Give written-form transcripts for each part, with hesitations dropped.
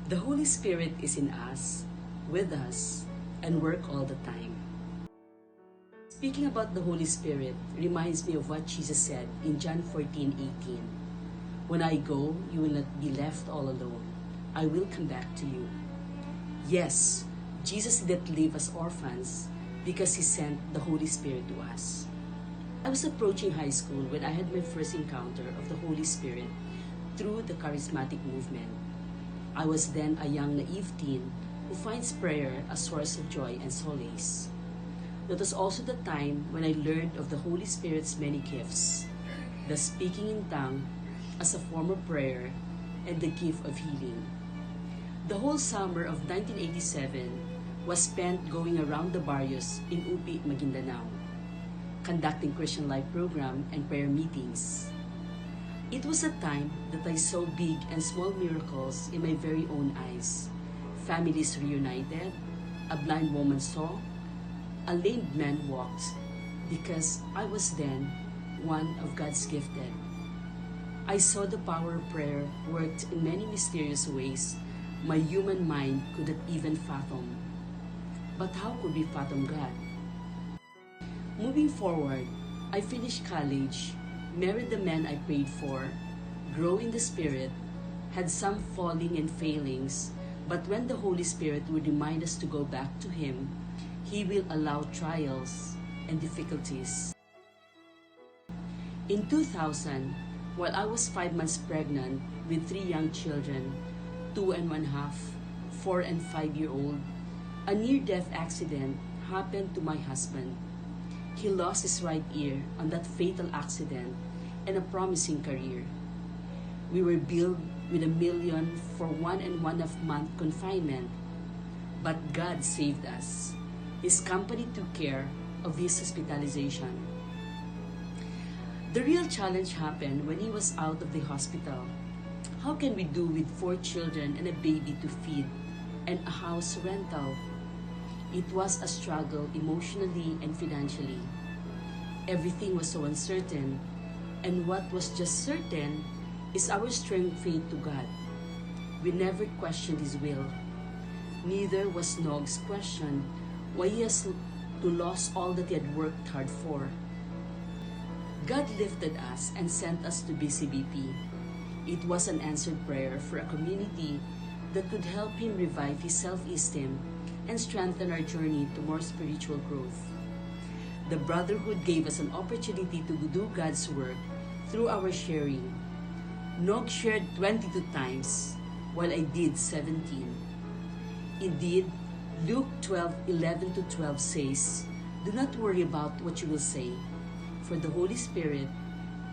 The Holy Spirit is in us, with us, and work all the time. Speaking about the Holy Spirit reminds me of what Jesus said in John 14:18. When I go, you will not be left all alone. I will come back to you. Yes, Jesus didn't leave us orphans because He sent the Holy Spirit to us. I was approaching high school when I had my first encounter of the Holy Spirit through the charismatic movement. I was then a young naive teen who finds prayer a source of joy and solace. That was also the time when I learned of the Holy Spirit's many gifts, the speaking in tongue as a form of prayer, and the gift of healing. The whole summer of 1987 was spent going around the barrios in UP, Maguindanao, conducting Christian Life program and prayer meetings. It was a time that I saw big and small miracles in my very own eyes. Families reunited, a blind woman saw, a lame man walked, because I was then one of God's gifted. I saw the power of prayer worked in many mysterious ways my human mind couldn't even fathom. But how could we fathom God? Moving forward, I finished college, married the man I prayed for, grew in the Spirit, had some falling and failings, but when the Holy Spirit would remind us to go back to Him, He will allow trials and difficulties. In 2000, while I was 5 months pregnant with 3 young children, 2 and 1/2, 4 and 5-year-old, a near-death accident happened to my husband. He lost his right ear on that fatal accident and a promising career. We were billed with $1 million for 1.5 month confinement, but God saved us. His company took care of his hospitalization. The real challenge happened when he was out of the hospital. How can we do with 4 children and a baby to feed and a house rental? It was a struggle emotionally and financially. Everything was so uncertain, and what was just certain is our strong faith to God. We never questioned His will. Neither was Nog's question why he has to lose all that he had worked hard for. God lifted us and sent us to BCBP. It was an answered prayer for a community that could help him revive his self-esteem and strengthen our journey to more spiritual growth. The Brotherhood gave us an opportunity to do God's work through our sharing. Nog shared 22 times, while I did 17. Indeed, Luke 12:11-12 says, "Do not worry about what you will say, for the Holy Spirit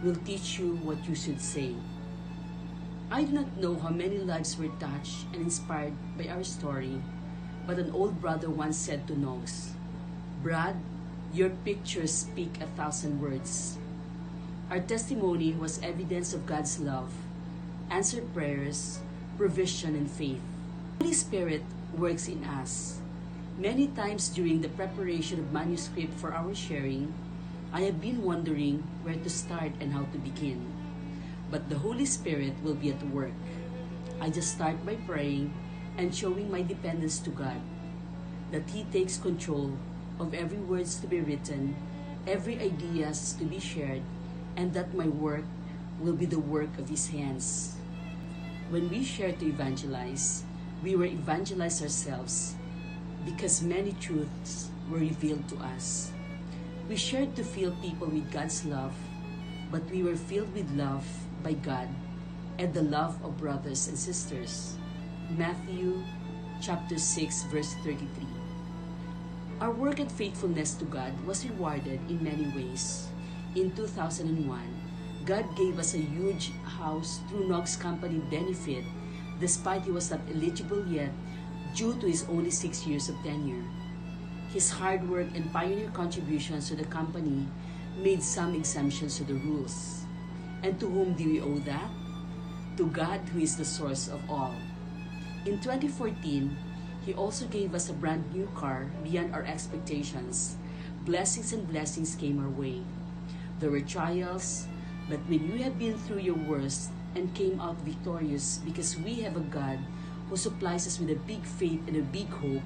will teach you what you should say." I do not know how many lives were touched and inspired by our story, but an old brother once said to Nogs, "Brad, your pictures speak 1,000 words." Our testimony was evidence of God's love, answered prayers, provision, and faith. The Holy Spirit works in us. Many times during the preparation of manuscript for our sharing, I have been wondering where to start and how to begin. But the Holy Spirit will be at work. I just start by praying and showing my dependence to God, that He takes control of every words to be written, every ideas to be shared, and that my work will be the work of His hands. When we share to evangelize, we were evangelized ourselves because many truths were revealed to us. We shared to fill people with God's love, but we were filled with love by God and the love of brothers and sisters. Matthew chapter 6 verse 33. Our work and faithfulness to God was rewarded in many ways. In 2001, God gave us a huge house through Nog's company benefit, despite he was not eligible yet due to his only 6 years of tenure. His hard work and pioneer contributions to the company made some exemptions to the rules. And to whom do we owe that? To God, who is the source of all. In 2014, He also gave us a brand new car beyond our expectations. Blessings and blessings came our way. There were trials, but when you have been through your worst and came out victorious because we have a God who supplies us with a big faith and a big hope,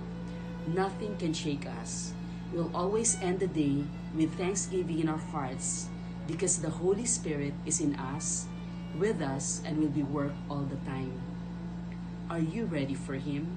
nothing can shake us. We'll always end the day with thanksgiving in our hearts because the Holy Spirit is in us, with us, and will be work all the time. Are you ready for Him?